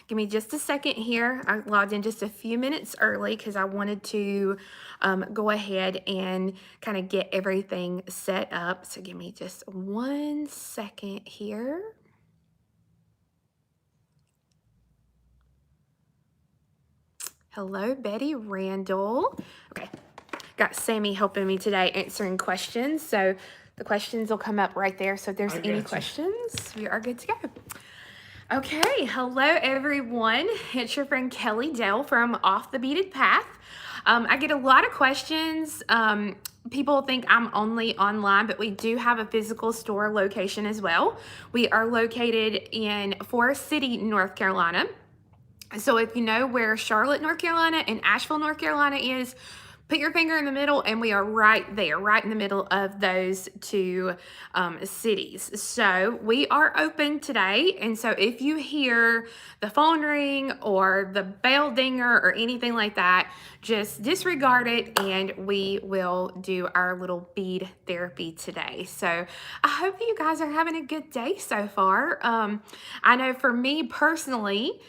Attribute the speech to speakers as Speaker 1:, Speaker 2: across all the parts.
Speaker 1: Give me just a second here. I logged in just a few minutes early because I wanted to go ahead and kind of get everything set up. So give me just 1 second here. Hello, Betty Randall. Okay, got Sammy helping me today answering questions. So the questions will come up right there. So if there's any questions, we are good to go. Okay, hello everyone. It's your friend Kelly Dell from Off the Beaded Path. I get a lot of questions. People think I'm only online, but we do have a physical store location as well. We are located in Forest City, North Carolina. So if you know where Charlotte, North Carolina and Asheville, North Carolina is, put your finger in the middle and we are right there, right in the middle of those two cities. So we are open today. And so if you hear the phone ring or the bell dinger or anything like that, just disregard it and we will do our little bead therapy today. So I hope that you guys are having a good day so far. I know for me personally,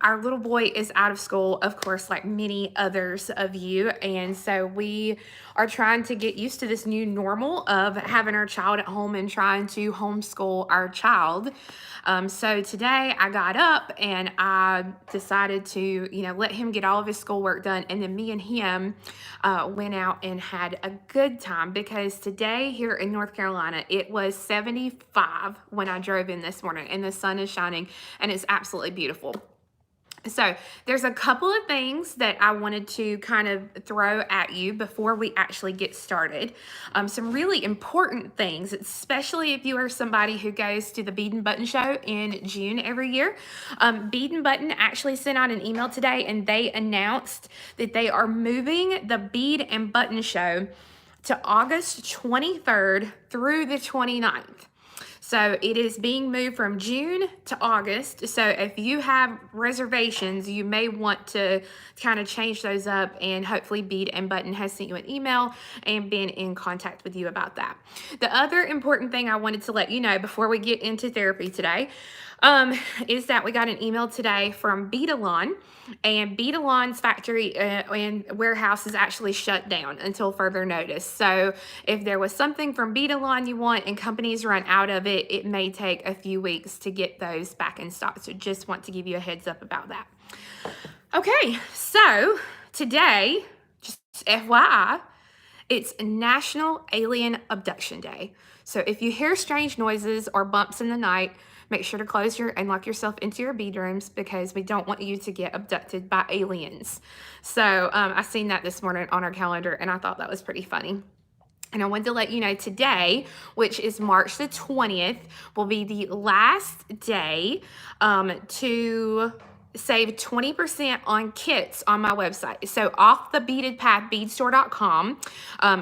Speaker 1: our little boy is out of school, of course, like many others of you. And so we are trying to get used to this new normal of having our child at home and trying to homeschool our child. So today I got up and I decided to, let him get all of his schoolwork done. And then me and him went out and had a good time because today here in North Carolina, it was 75 when I drove in this morning and the sun is shining and it's absolutely beautiful. So there's a couple of things that I wanted to kind of throw at you before we actually get started. Some really important things, especially if you are somebody who goes to the Bead and Button show in June every year. Bead and Button actually sent out an email today and they announced that they are moving the Bead and Button show to August 23rd through the 29th. So it is being moved from June to August. So if you have reservations, you may want to kind of change those up, and hopefully Bead and Button has sent you an email and been in contact with you about that. The other important thing I wanted to let you know before we get into therapy today is that we got an email today from Beadalon, and Beadalon's factory and warehouse is actually shut down until further notice. So if there was something from Beadalon you want and companies run out of it, it may take a few weeks to get those back in stock. So just want to give you a heads up about that. Okay, so today, just FYI, it's National Alien Abduction Day. So if you hear strange noises or bumps in the night, make sure to close and lock yourself into your bead rooms because we don't want you to get abducted by aliens. So I seen that this morning on our calendar and I thought that was pretty funny. And I wanted to let you know today, which is March the 20th, will be the last day to save 20% on kits on my website. So off the beaded path, beadstore.com,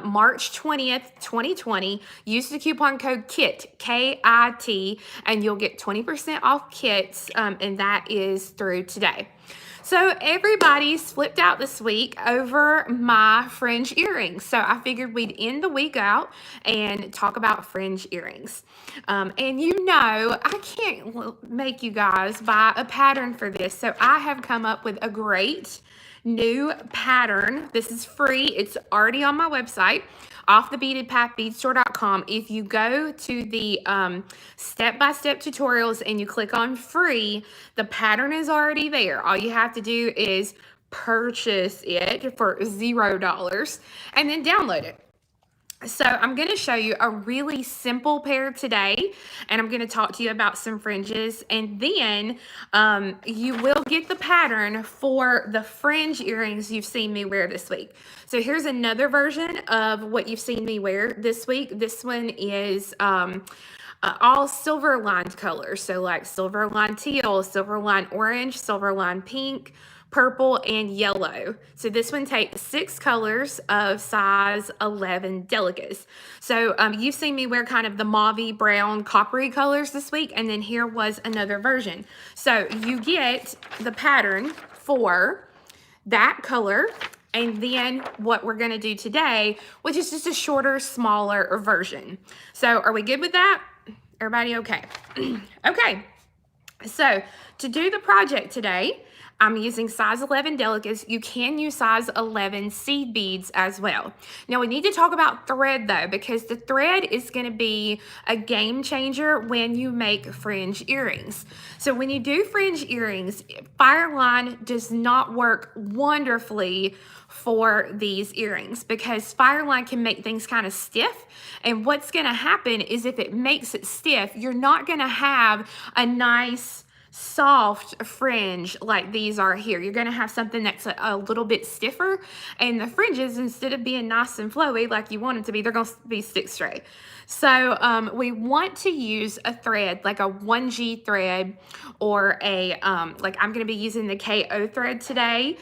Speaker 1: March 20th, 2020, use the coupon code KIT, K-I-T, and you'll get 20% off kits, and that is through today. So everybody's flipped out this week over my fringe earrings. So I figured we'd end the week out and talk about fringe earrings. And I can't make you guys buy a pattern for this. So I have come up with a great new pattern. This is free. It's already on my website, offthebeadedpath.beadstore.com. If you go to the step-by-step tutorials and you click on free, the pattern is already there. All you have to do is purchase it for $0 and then download it. So I'm going to show you a really simple pair today, and I'm going to talk to you about some fringes, and then you will get the pattern for the fringe earrings you've seen me wear this week. So here's another version of what you've seen me wear this week. This one is all silver lined colors, so like silver line teal, silver line orange, silver line pink, purple, and yellow. So this one takes 6 colors of size 11 Delicas. So you've seen me wear kind of the mauve, brown, coppery colors this week, and then here was another version. So you get the pattern for that color, and then what we're going to do today, which is just a shorter, smaller version. So are we good with that? Everybody okay? Okay. So to do the project today, I'm using size 11 Delicas. You can use size 11 seed beads as well. Now we need to talk about thread though, because the thread is going to be a game changer when you make fringe earrings. So when you do fringe earrings, Fireline does not work wonderfully for these earrings because Fireline can make things kind of stiff. And what's going to happen is if it makes it stiff, you're not going to have a nice soft fringe like these are here. You're going to have something that's a little bit stiffer, and the fringes, instead of being nice and flowy like you want them to be, they're going to be stick straight. So we want to use a thread like a 1G thread, or a like I'm going to be using the KO thread today.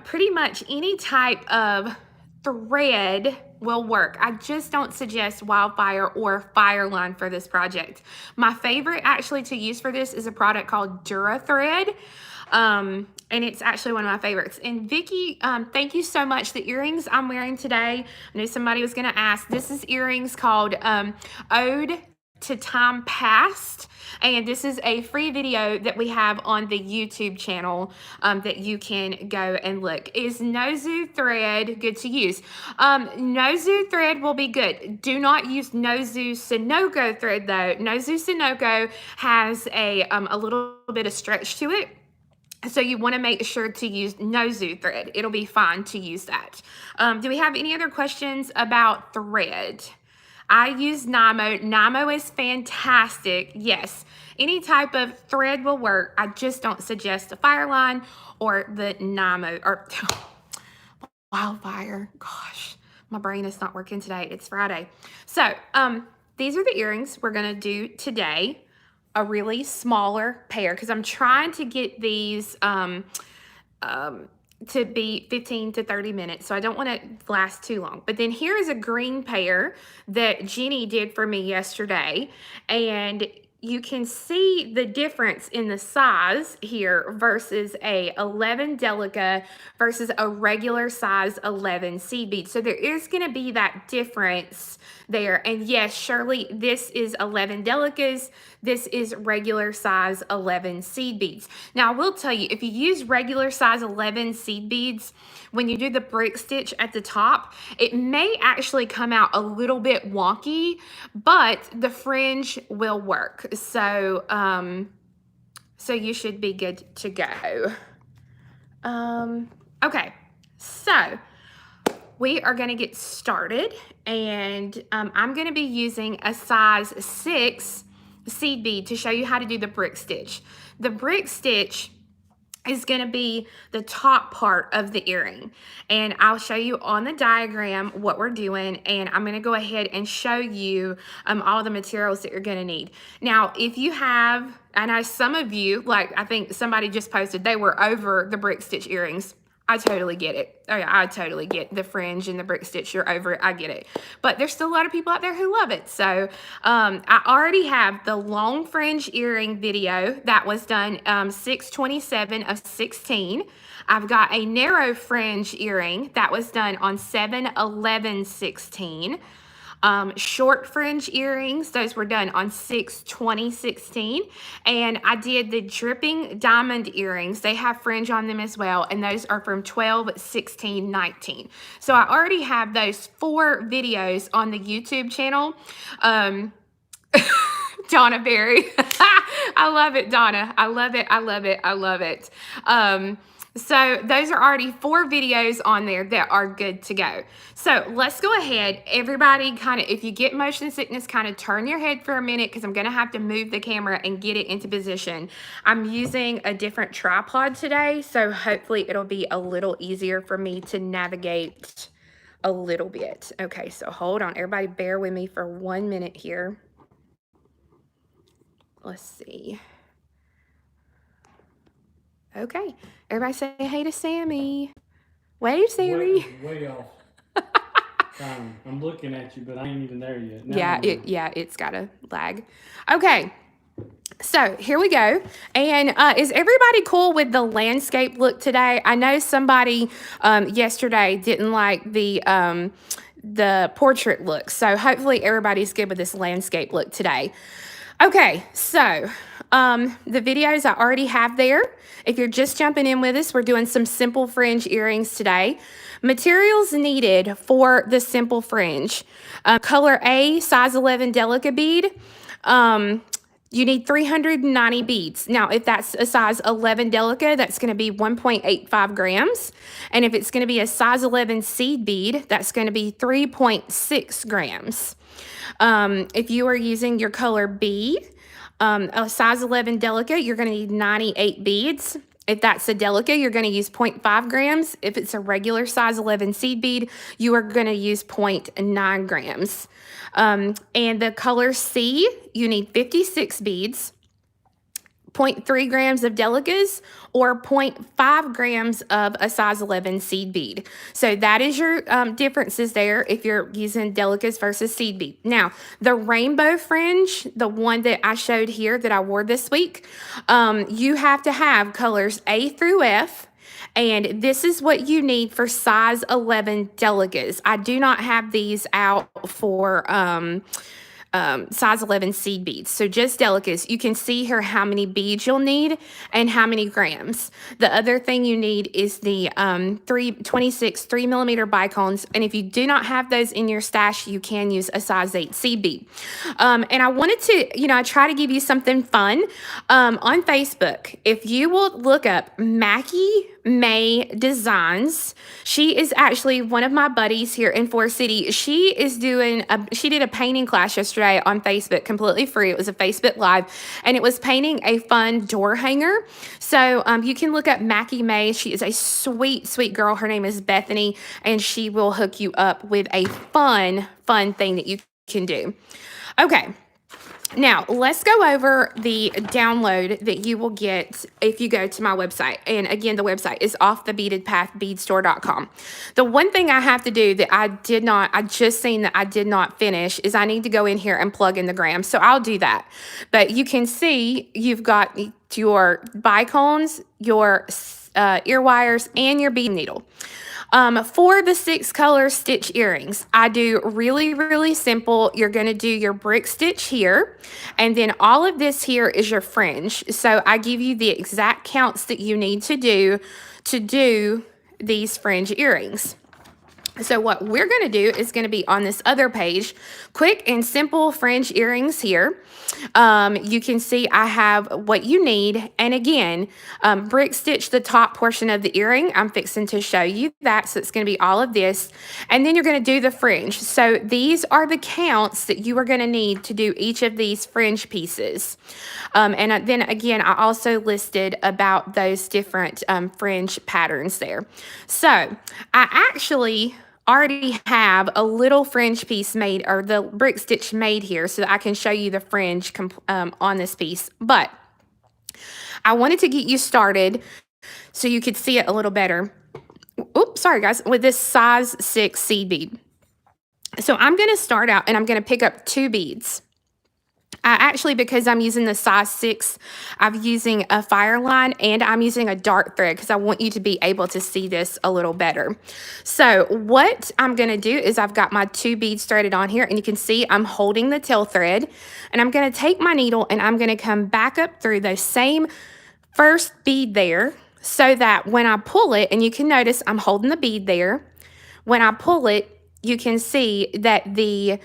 Speaker 1: Pretty much any type of thread will work. I just don't suggest Wildfire or Fireline for this project. My favorite actually to use for this is a product called Dura Thread. And it's actually one of my favorites. And Vicki, thank you so much. The earrings I'm wearing today, I knew somebody was going to ask. This is earrings called Ode to Time Past, and this is a free video that we have on the YouTube channel that you can go and look. Is Nozu thread good to use? Nozu thread will be good. Do not use Nozu Sunoco thread though. Nozu Sunoco has a little bit of stretch to it. So you want to make sure to use Nozu thread. It'll be fine to use that. Do we have any other questions about thread? I use Nymo. Nymo is fantastic. Yes, any type of thread will work. I just don't suggest a Fireline or the Nymo or Wildfire. Gosh, my brain is not working today. It's Friday. So these are the earrings we're going to do today. A really smaller pair because I'm trying to get these to be 15 to 30 minutes. So I don't want to last too long. But then here is a green pair that Jenny did for me yesterday. And you can see the difference in the size here versus a 11 Delica versus a regular size 11 seed bead. So there is going to be that difference there. And yes, Shirley, this is 11 Delicas. This is regular size 11 seed beads. Now, I will tell you, if you use regular size 11 seed beads, when you do the brick stitch at the top, it may actually come out a little bit wonky, but the fringe will work. So, so you should be good to go. Okay, so we are going to get started, and I'm going to be using a size 6 seed bead to show you how to do the brick stitch. The brick stitch is going to be the top part of the earring, and I'll show you on the diagram what we're doing, and I'm going to go ahead and show you all the materials that you're going to need. Now, if you have, I know some of you, like I think somebody just posted, they were over the brick stitch earrings. I totally get it. Oh yeah, I totally get the fringe and the brick stitch. You're over it. I get it. But there's still a lot of people out there who love it. So I already have the long fringe earring video that was done 6/27 of 16. I've got a narrow fringe earring that was done on 7/11/16. Short fringe earrings, those were done on 6/20/16. And I did the dripping diamond earrings. They have fringe on them as well, and those are from 12/16/19. So I already have those 4 videos on the YouTube channel. Donna Berry. I love it, Donna. I love it. I love it. I love it. So those are already 4 videos on there that are good to go. So let's go ahead. Everybody kind of, if you get motion sickness, kind of turn your head for a minute because I'm going to have to move the camera and get it into position. I'm using a different tripod today, so hopefully it'll be a little easier for me to navigate a little bit. Okay, so hold on. Everybody bear with me for 1 minute here. Let's see. Okay, everybody say hey to Sammy. Wave, Sammy.
Speaker 2: Way off. I'm looking at you, but I ain't even there yet.
Speaker 1: Now it's got a lag. Okay, so here we go. And is everybody cool with the landscape look today? I know somebody yesterday didn't like the portrait look, so hopefully everybody's good with this landscape look today. Okay, so the videos I already have there. If you're just jumping in with us, we're doing some simple fringe earrings today. Materials needed for the simple fringe. Color A, size 11 Delica bead. You need 390 beads. Now, if that's a size 11 Delica, that's going to be 1.85 grams. And if it's going to be a size 11 seed bead, that's going to be 3.6 grams. If you are using your color B, a size 11 Delica, you're going to need 98 beads. If that's a Delica, you're going to use 0.5 grams. If it's a regular size 11 seed bead, you are going to use 0.9 grams. And the color C, you need 56 beads, 0.3 grams of Delicas, or 0.5 grams of a size 11 seed bead. So that is your differences there if you're using Delicas versus seed bead. Now, the rainbow fringe, the one that I showed here that I wore this week, you have to have colors A through F. And this is what you need for size 11 Delicas. I do not have these out for size 11 seed beads. So just Delicas. You can see here how many beads you'll need and how many grams. The other thing you need is the 26 3mm bicones. And if you do not have those in your stash, you can use a size 8 seed bead. And I wanted to, I try to give you something fun on Facebook. If you will look up Mackie May Designs. She is actually one of my buddies here in Forest City. She did a painting class yesterday on Facebook, completely free. It was a Facebook Live, and it was painting a fun door hanger. So you can look up Mackie May. She is a sweet, sweet girl. Her name is Bethany, and she will hook you up with a fun thing that you can do. Okay. Now, let's go over the download that you will get if you go to my website. And again, the website is offthebeadedpathbeadstore.com. The one thing I have to do that I just seen that I did not finish is I need to go in here and plug in the grams. So I'll do that. But you can see you've got your bicones, your ear wires, and your bead needle. For the 6 color stitch earrings, I do really, really simple. You're going to do your brick stitch here, and then all of this here is your fringe. So I give you the exact counts that you need to do these fringe earrings. So what we're going to do is going to be on this other page, quick and simple fringe earrings here. You can see I have what you need. And again, brick stitch the top portion of the earring. I'm fixing to show you that. So it's going to be all of this. And then you're going to do the fringe. So these are the counts that you are going to need to do each of these fringe pieces. And then again, I also listed about those different fringe patterns there. So I actually already have a little fringe piece made, or the brick stitch made here, so that I can show you the fringe on this piece. But I wanted to get you started so you could see it a little better. Oops, sorry guys, with this size 6 seed bead. So I'm going to start out and I'm going to pick up 2 beads. Actually, because I'm using the size 6, I'm using a fire line and I'm using a dart thread because I want you to be able to see this a little better. So what I'm going to do is I've got my 2 beads threaded on here, and you can see I'm holding the tail thread, and I'm going to take my needle and I'm going to come back up through the same first bead there, so that when I pull it, and you can notice I'm holding the bead there, when I pull it, you can see that the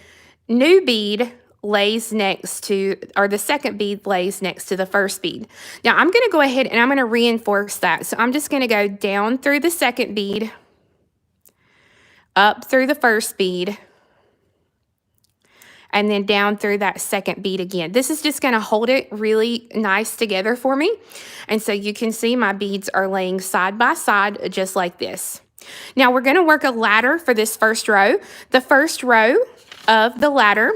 Speaker 1: new bead lays next to, or the second bead lays next to the first bead. Now I'm going to go ahead and I'm going to reinforce that. So I'm just going to go down through the second bead, up through the first bead, and then down through that second bead again. This is just going to hold it really nice together for me. And so you can see my beads are laying side by side just like this. Now we're going to work a ladder for this first row. The first row of the ladder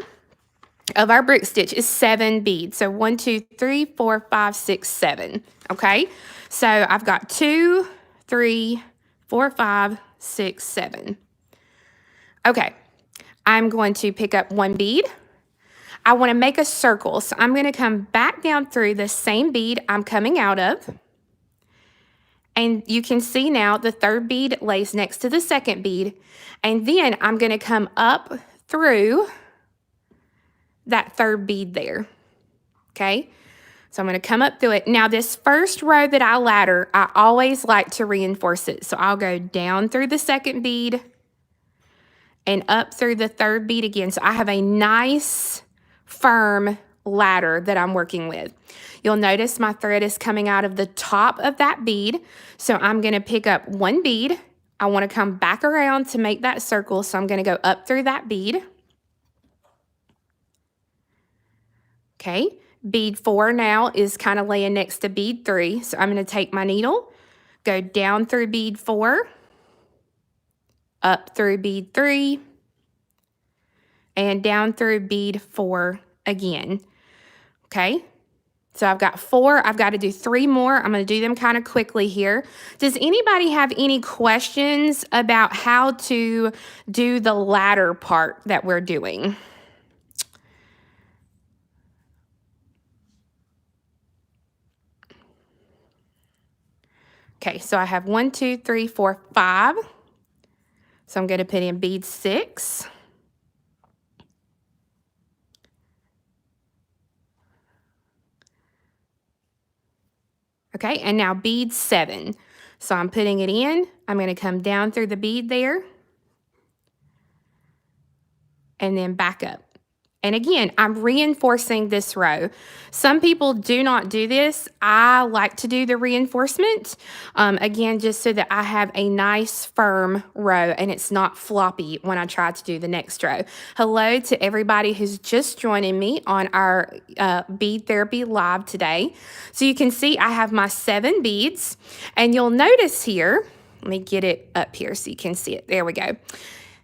Speaker 1: of our brick stitch is 7 beads. So 1, 2, 3, 4, 5, 6, 7. Okay. So I've got 2, 3, 4, 5, 6, 7. Okay. I'm going to pick up 1 bead. I want to make a circle. So I'm going to come back down through the same bead I'm coming out of. And you can see now the third bead lays next to the second bead. And then I'm going to come up through that third bead there. Okay, so I'm going to come up through it. Now, this first row that I ladder, I always like to reinforce it. So I'll go down through the second bead and up through the third bead again. So I have a nice, firm ladder that I'm working with. You'll notice my thread is coming out of the top of that bead. So I'm going to pick up one bead. I want to come back around to make that circle. So I'm going to go up through that bead. Okay, bead 4 now is kind of laying next to bead 3. So I'm going to take my needle, go down through bead 4, up through bead 3, and down through bead 4 again. Okay, so I've got 4. I've got to do 3 more. I'm going to do them kind of quickly here. Does anybody have any questions about how to do the ladder part that we're doing? Okay, so I have 1, 2, 3, 4, 5. So I'm going to put in bead 6. Okay, and now bead 7. So I'm putting it in. I'm going to come down through the bead there and then back up. And again, I'm reinforcing this row. Some people do not do this. I like to do the reinforcement, again, just so that I have a nice firm row and it's not floppy when I try to do the next row. Hello to everybody who's just joining me on our Bead Therapy Live today. So you can see I have my 7 beads, and you'll notice here, let me get it up here so you can see it. There we go.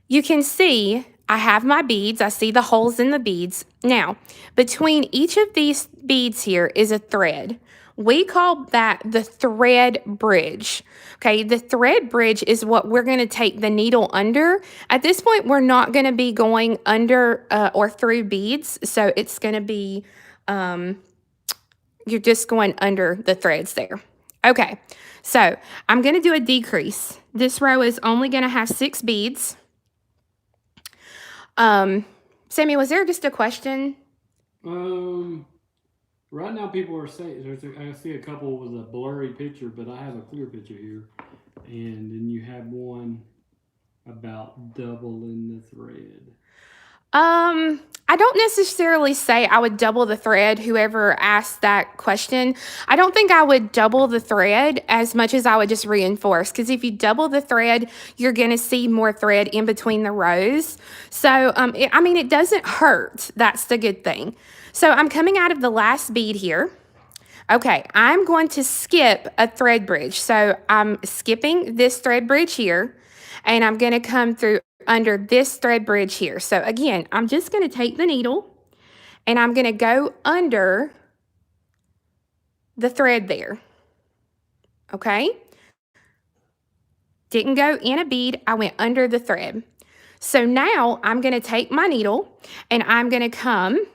Speaker 1: You can see I have my beads. I see the holes in the beads. Now, between each of these beads here is a thread. We call that the thread bridge. Okay, the thread bridge is what we're going to take the needle under. At this point, we're not going to be going under or through beads. So it's going to be, you're just going under the threads there. Okay, so I'm going to do a decrease. This row is only going to have 6 beads. Sammy, was there just a question?
Speaker 2: Right now people are saying, I see a couple with a blurry picture, but I have a clear picture here. And then you have one about doubling the thread.
Speaker 1: I don't necessarily say I would double the thread, whoever asked that question. I don't think I would double the thread as much as I would just reinforce, because if you double the thread, you're going to see more thread in between the rows. So, it doesn't hurt. That's the good thing. So I'm coming out of the last bead here. Okay, I'm going to skip a thread bridge. So I'm skipping this thread bridge here, and I'm going to come through under this thread bridge here. So again, I'm just going to take the needle and I'm going to go under the thread there. Okay? Didn't go in a bead, I went under the thread. So now I'm going to take my needle and I'm going to come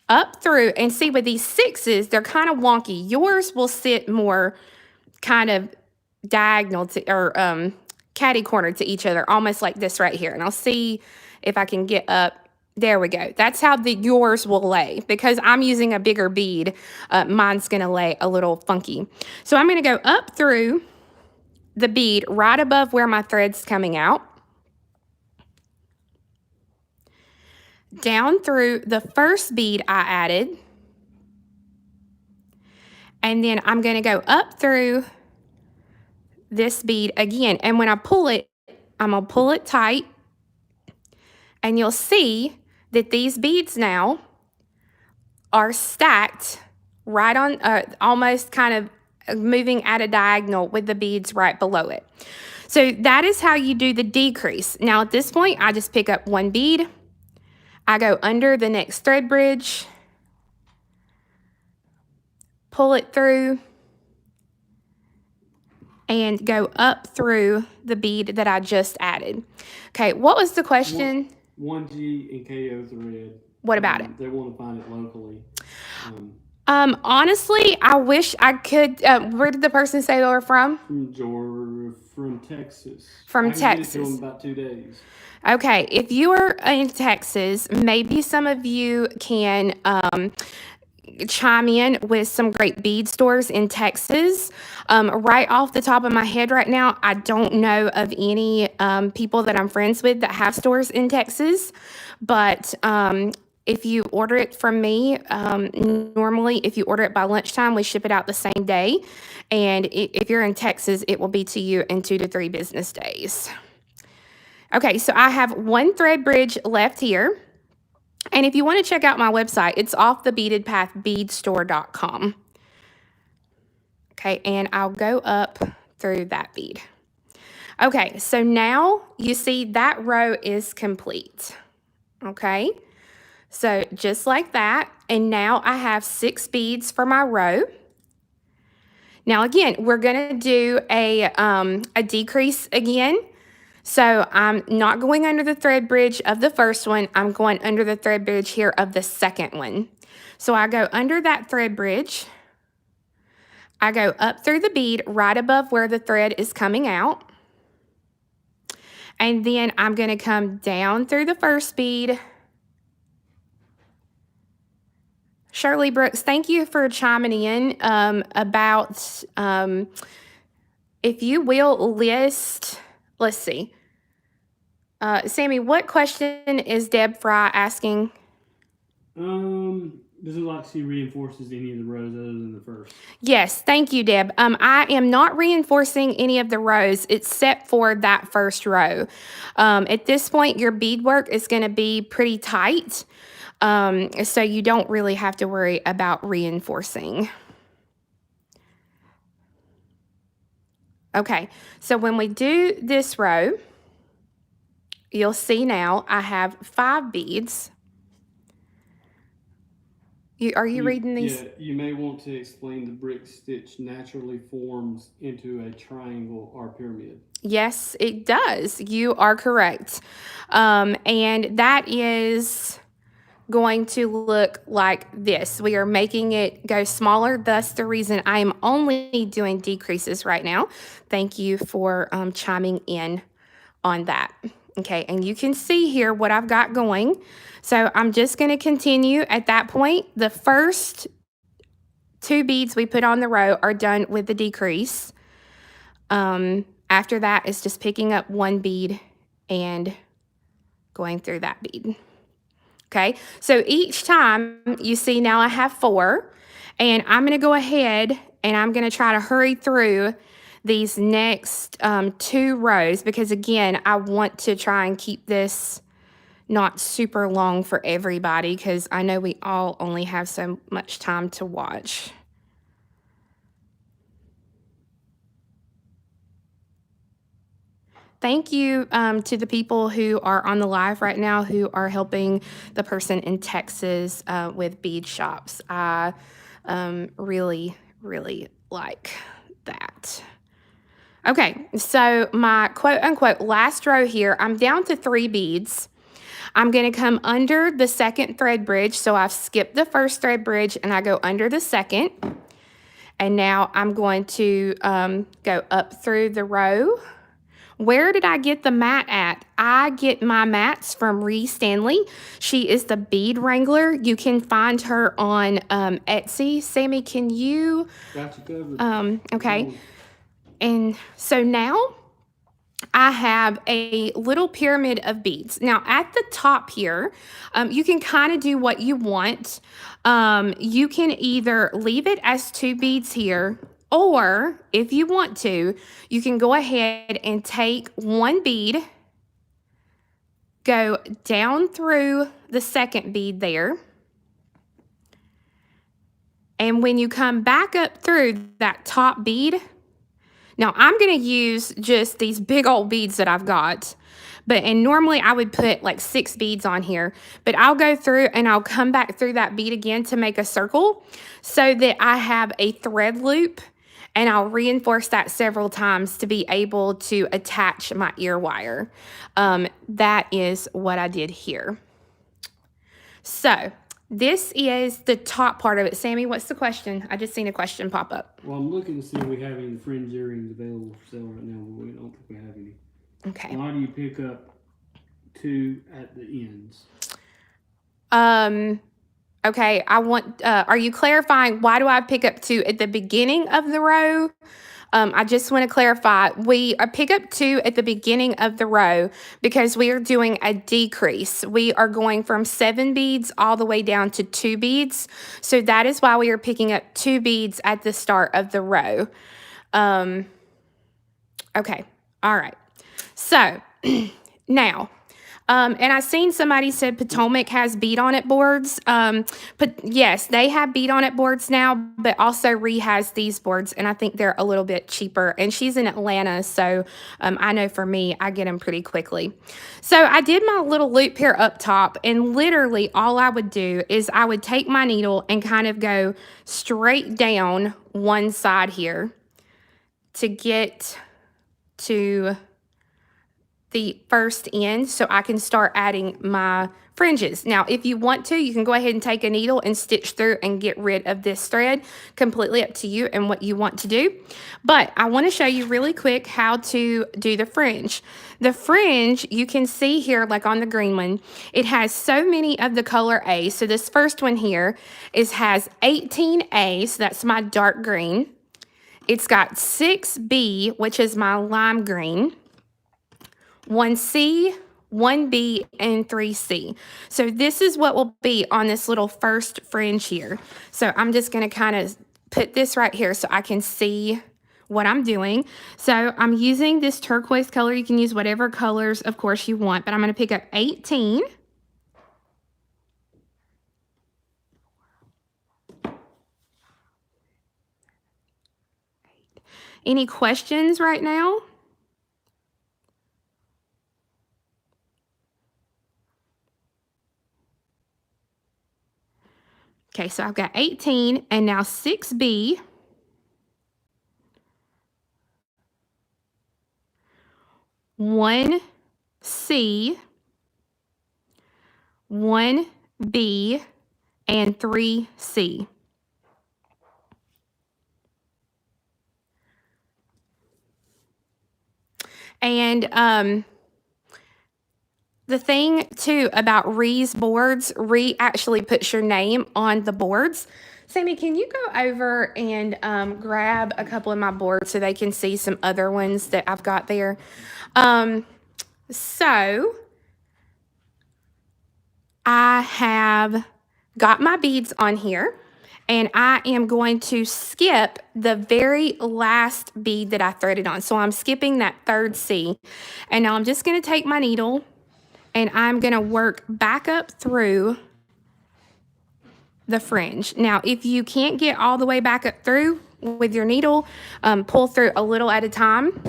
Speaker 1: up through, and see with these 6s, they're kind of wonky. Yours will sit more kind of diagonal to, or catty corner to each other, almost like this right here. And I'll see if I can get up. There we go. That's how yours will lay. Because I'm using a bigger bead, mine's going to lay a little funky. So I'm going to go up through the bead right above where my thread's coming out, down through the first bead I added, and then I'm going to go up through this bead again. And when I pull it, I'm going to pull it tight, and you'll see that these beads now are stacked right on, almost kind of moving at a diagonal with the beads right below it. So that is how you do the decrease. Now at this point, I just pick up one bead, I go under the next thread bridge, pull it through, and go up through the bead that I just added. Okay, what was the question?
Speaker 2: 1G and KO thread.
Speaker 1: What about it?
Speaker 2: They want to find it locally.
Speaker 1: Honestly, I wish I could. Where did the person say they were from?
Speaker 2: From Texas.
Speaker 1: From
Speaker 2: I can
Speaker 1: Texas.
Speaker 2: get it to them about 2 days.
Speaker 1: Okay, if you are in Texas, maybe some of you can chime in with some great bead stores in Texas. Right off the top of my head right now, I don't know of any people that I'm friends with that have stores in Texas, but if you order it from me, normally if you order it by lunchtime, we ship it out the same day. And if you're in Texas, it will be to you in 2 to 3 business days. Okay, so I have one thread bridge left here. And if you want to check out my website, it's off the beaded path, beadstore.com. Okay, and I'll go up through that bead. Okay, so now you see that row is complete. Okay, so just like that, and now I have 6 beads for my row. Now again, we're gonna do a decrease again. So I'm not going under the thread bridge of the first one, I'm going under the thread bridge here of the second one. So I go under that thread bridge, I go up through the bead right above where the thread is coming out, and then I'm going to come down through the first bead. Shirley Brooks, thank you for chiming in about if you will list, let's see. Sammy, what question is Deb Fry asking?
Speaker 2: Does it like she reinforces any of the rows other than the first?
Speaker 1: Yes, thank you, Deb. I am not reinforcing any of the rows except for that first row. At this point, your beadwork is going to be pretty tight, so you don't really have to worry about reinforcing. Okay, so when we do this row, you'll see now I have 5 beads. Are you reading these?
Speaker 2: Yeah, you may want to explain the brick stitch naturally forms into a triangle or pyramid.
Speaker 1: Yes, it does. You are correct. And that is going to look like this. We are making it go smaller. Thus the reason I am only doing decreases right now. Thank you for chiming in on that. Okay, and you can see here what I've got going. So I'm just going to continue at that point. The first 2 beads we put on the row are done with the decrease. After that is just picking up 1 bead and going through that bead. Okay, so each time you see now I have 4, and I'm going to go ahead and I'm going to try to hurry through these next 2 rows because again, I want to try and keep this not super long for everybody because I know we all only have so much time to watch. Thank you to the people who are on the live right now who are helping the person in Texas with bead shops. I really, really like that. Okay, so my quote-unquote last row here, I'm down to 3 beads. I'm going to come under the second thread bridge, so I've skipped the first thread bridge and I go under the second. And now I'm going to go up through the row. Where did I get the mat at? I get my mats from Ree Stanley. She is the bead wrangler. You can find her on Etsy. Sammy, can you?
Speaker 2: Got you covered.
Speaker 1: Okay. And so now I have a little pyramid of beads. Now at the top here, you can kind of do what you want. You can either leave it as 2 beads here, or if you want to, you can go ahead and take 1 bead, go down through the second bead there. And when you come back up through that top bead, now I'm going to use just these big old beads that I've got, and normally I would put like 6 beads on here, but I'll go through and I'll come back through that bead again to make a circle so that I have a thread loop, and I'll reinforce that several times to be able to attach my ear wire. That is what I did here. So this is the top part of it. Sammy, what's the question? I just seen a question pop up.
Speaker 2: Well, I'm looking to see if we have any fringe earrings available for sale right now, but we don't think we have any.
Speaker 1: Okay.
Speaker 2: Why do you pick up 2 at the ends?
Speaker 1: Okay, I want, are you clarifying why do I pick up 2 at the beginning of the row? I just want to clarify, we pick up 2 at the beginning of the row because we are doing a decrease. We are going from 7 beads all the way down to 2 beads. So that is why we are picking up 2 beads at the start of the row. Okay, all right. So now, and I seen somebody said Potomac has bead on it boards. But yes, they have bead on it boards now, but also Ree has these boards, and I think they're a little bit cheaper. And she's in Atlanta, so I know for me, I get them pretty quickly. So I did my little loop here up top, and literally all I would do is I would take my needle and kind of go straight down one side here to get to the first end so I can start adding my fringes. Now, if you want to, you can go ahead and take a needle and stitch through and get rid of this thread. Completely up to you and what you want to do. But I want to show you really quick how to do the fringe. The fringe, you can see here, like on the green one, it has so many of the color A. So this first one here has 18A, so that's my dark green. It's got 6B, which is my lime green, 1C, 1B, and 3C. So this is what will be on this little first fringe here. So I'm just going to kind of put this right here so I can see what I'm doing. So I'm using this turquoise color. You can use whatever colors, of course, you want, but I'm going to pick up 18. Any questions right now? Okay, so I've got 18 and now 6B, 1C, 1B, and 3C. And the thing too about Ree's boards, Ree actually puts your name on the boards. Sammy, can you go over and grab a couple of my boards so they can see some other ones that I've got there? So I have got my beads on here, and I am going to skip the very last bead that I threaded on. So I'm skipping that third C. And now I'm just going to take my needle and I'm going to work back up through the fringe. Now, if you can't get all the way back up through with your needle, pull through a little at a time.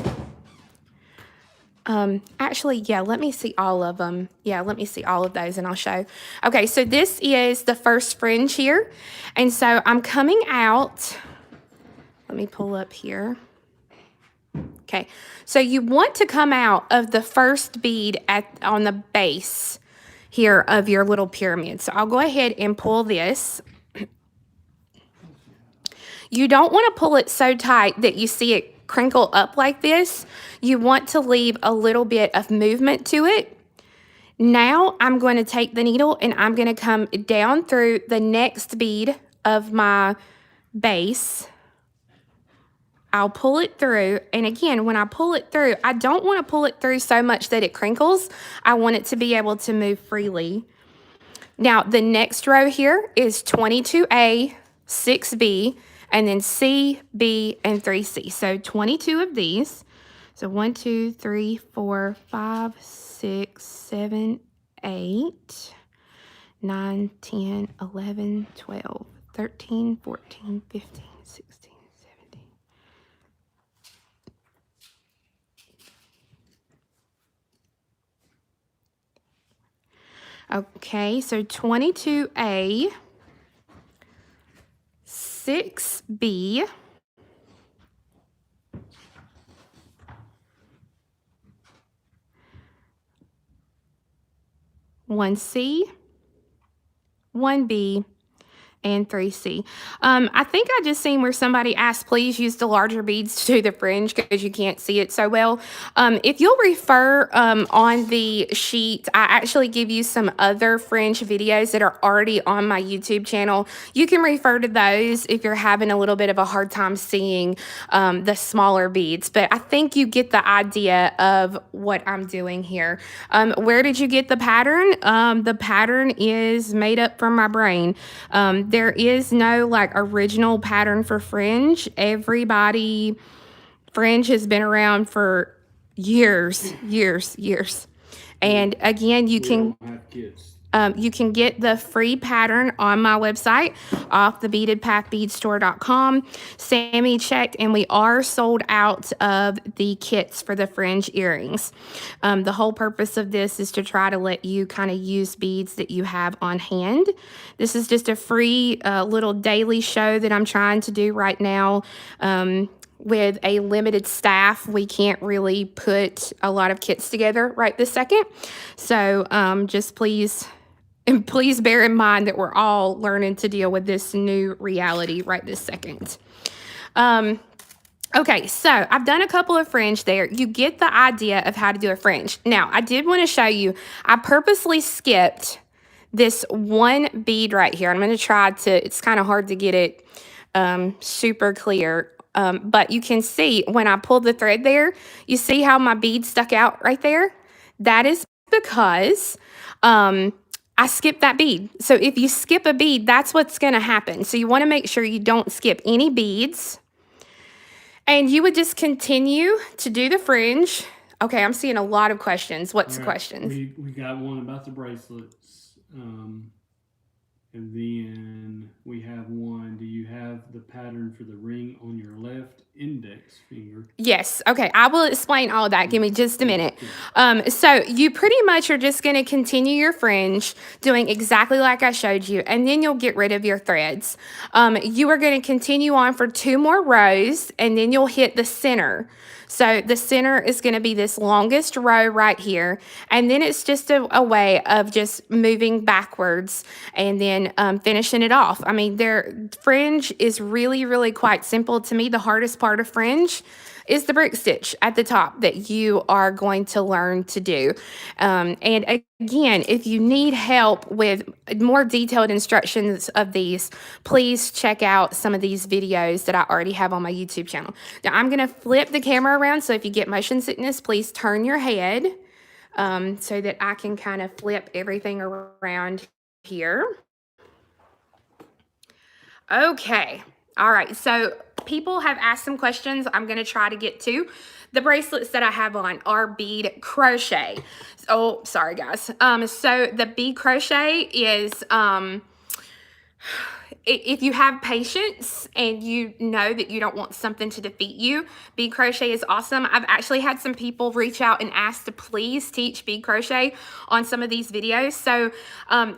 Speaker 1: Actually, yeah, let me see all of them. Yeah, let me see all of those and I'll show. Okay, so this is the first fringe here. And so I'm coming out. Let me pull up here. Okay, so you want to come out of the first bead on the base here of your little pyramid. So I'll go ahead and pull this. You don't want to pull it so tight that you see it crinkle up like this. You want to leave a little bit of movement to it. Now I'm going to take the needle and I'm going to come down through the next bead of my base. I'll pull it through, and again, when I pull it through, I don't want to pull it through so much that it crinkles. I want it to be able to move freely. Now, the next row here is 22A, 6B, and then C, B, and 3C. So 22 of these. So 1, 2, 3, 4, 5, 6, 7, 8, 9, 10, 11, 12, 13, 14, 15, 16, 17. Okay, so 22A, 6B, 1C, 1B, and 3C. I think I just seen where somebody asked, please use the larger beads to do the fringe because you can't see it so well. If you'll refer on the sheet, I actually give you some other fringe videos that are already on my YouTube channel. You can refer to those if you're having a little bit of a hard time seeing the smaller beads. But I think you get the idea of what I'm doing here. Where did you get the pattern? The pattern is made up from my brain. There is no like original pattern for fringe. Fringe has been around for years. And again, you can get the free pattern on my website off the beadedpathbeadstore.com. Sammy checked and we are sold out of the kits for the fringe earrings. The whole purpose of this is to try to let you kind of use beads that you have on hand. This is just a free little daily show that I'm trying to do right now. With a limited staff, we can't really put a lot of kits together right this second. So just please bear in mind that we're all learning to deal with this new reality right this second. Okay, so I've done a couple of fringe there. You get the idea of how to do a fringe. Now, I did want to show you, I purposely skipped this one bead right here. I'm going to try to, it's kind of hard to get it super clear. But you can see when I pull the thread there, you see how my bead stuck out right there? That is because I skipped that bead. So if you skip a bead, that's what's going to happen. So you want to make sure you don't skip any beads. And you would just continue to do the fringe. Okay, I'm seeing a lot of questions. What's the questions?
Speaker 2: We got one about the bracelets. And then we have one, do you have the pattern for the ring on your left index finger?
Speaker 1: Yes. Okay, I will explain all of that. Give me just a minute. So you pretty much are just going to continue your fringe doing exactly like I showed you, and then you'll get rid of your threads. You are going to continue on for 2 more rows, and then you'll hit the center. So the center is going to be this longest row right here. And then it's just a way of just moving backwards and then finishing it off. I mean, fringe is really, really quite simple. To me, the hardest part of fringe is the brick stitch at the top that you are going to learn to do. And again, if you need help with more detailed instructions of these, please check out some of these videos that I already have on my YouTube channel. Now, I'm going to flip the camera around, so if you get motion sickness, please turn your head so that I can kind of flip everything around here. Okay. All right. So people have asked some questions I'm going to try to get to. The bracelets that I have on are bead crochet. Oh, sorry, guys. So the bead crochet is, if you have patience and you know that you don't want something to defeat you, bead crochet is awesome. I've actually had some people reach out and ask to please teach bead crochet on some of these videos. So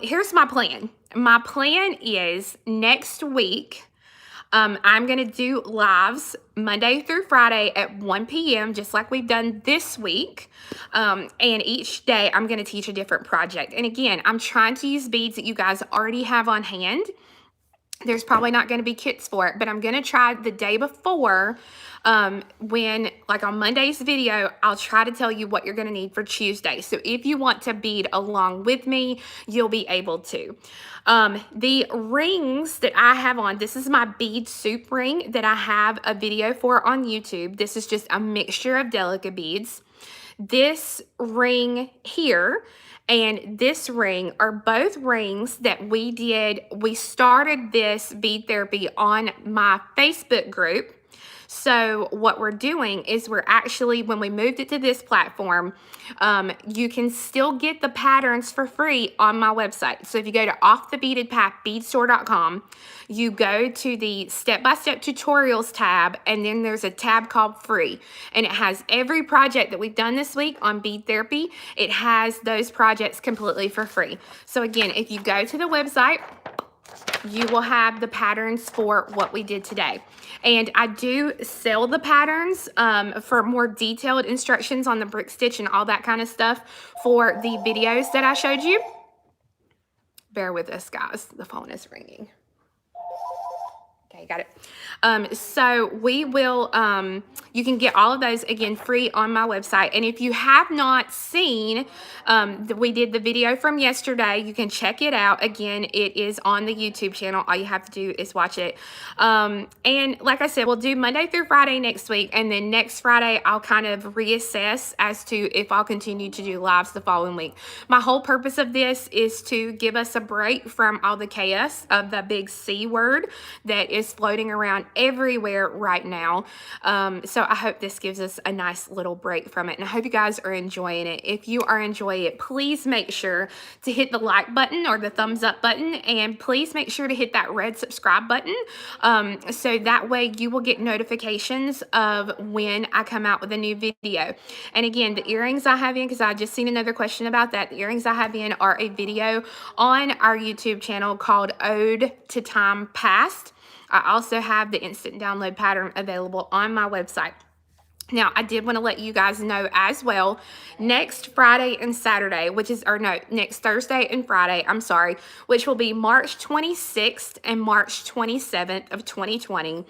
Speaker 1: here's my plan. My plan is next week, I'm going to do lives Monday through Friday at 1 p.m., just like we've done this week. And each day I'm going to teach a different project. And again, I'm trying to use beads that you guys already have on hand. There's probably not going to be kits for it, but I'm going to try the day before when, like on Monday's video, I'll try to tell you what you're going to need for Tuesday. So if you want to bead along with me, you'll be able to. The rings that I have on, this is my bead soup ring that I have a video for on YouTube. This is just a mixture of Delica beads. This ring here and this ring are both rings that we started this bead therapy on my Facebook group. So what we're doing is we're actually, when we moved it to this platform, you can still get the patterns for free on my website. So if you go to offthebeadedpathbeadstore.com, you go to the step-by-step tutorials tab, and then there's a tab called free. And it has every project that we've done this week on bead therapy. It has those projects completely for free. So again, if you go to the website, you will have the patterns for what we did today. And I do sell the patterns for more detailed instructions on the brick stitch and all that kind of stuff for the videos that I showed you. Bear with us, guys. The phone is ringing. Okay, got it. So we will, you can get all of those again free on my website. And if you have not seen, we did the video from yesterday, you can check it out. Again, it is on the YouTube channel. All you have to do is watch it. And like I said, we'll do Monday through Friday next week. And then next Friday, I'll kind of reassess as to if I'll continue to do lives the following week. My whole purpose of this is to give us a break from all the chaos of the big C word that is floating around everywhere right now. So I hope this gives us a nice little break from it. And I hope you guys are enjoying it. If you are enjoying it, please make sure to hit the like button or the thumbs up button. And please make sure to hit that red subscribe button. So that way you will get notifications of when I come out with a new video. And again, the earrings I have in, because I just seen another question about that, the earrings I have in are a video on our YouTube channel called Ode to Time Past. I also have the instant download pattern available on my website. Now, I did want to let you guys know as well, next Friday and Saturday, next Thursday and Friday, which will be March 26th and March 27th of 2020.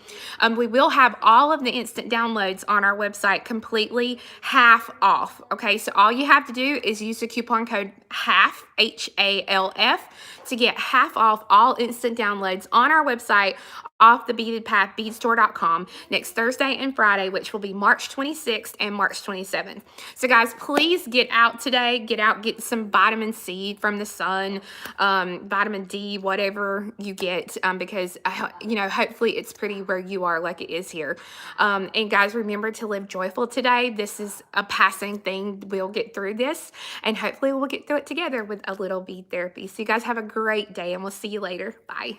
Speaker 1: We will have all of the instant downloads on our website completely half off. Okay, so all you have to do is use the coupon code HALF, HALF, to get half off all instant downloads on our website off the Beaded Path, beadstore.com, next Thursday and Friday, which will be March 26th and March 27th. So guys, please get out today. Get some vitamin C from the sun, vitamin D, whatever you get, because, hopefully it's pretty where you are like it is here. And guys, remember to live joyful today. This is a passing thing. We'll get through this, and hopefully we'll get through it together with a little bead therapy. So you guys have a great day, and we'll see you later. Bye.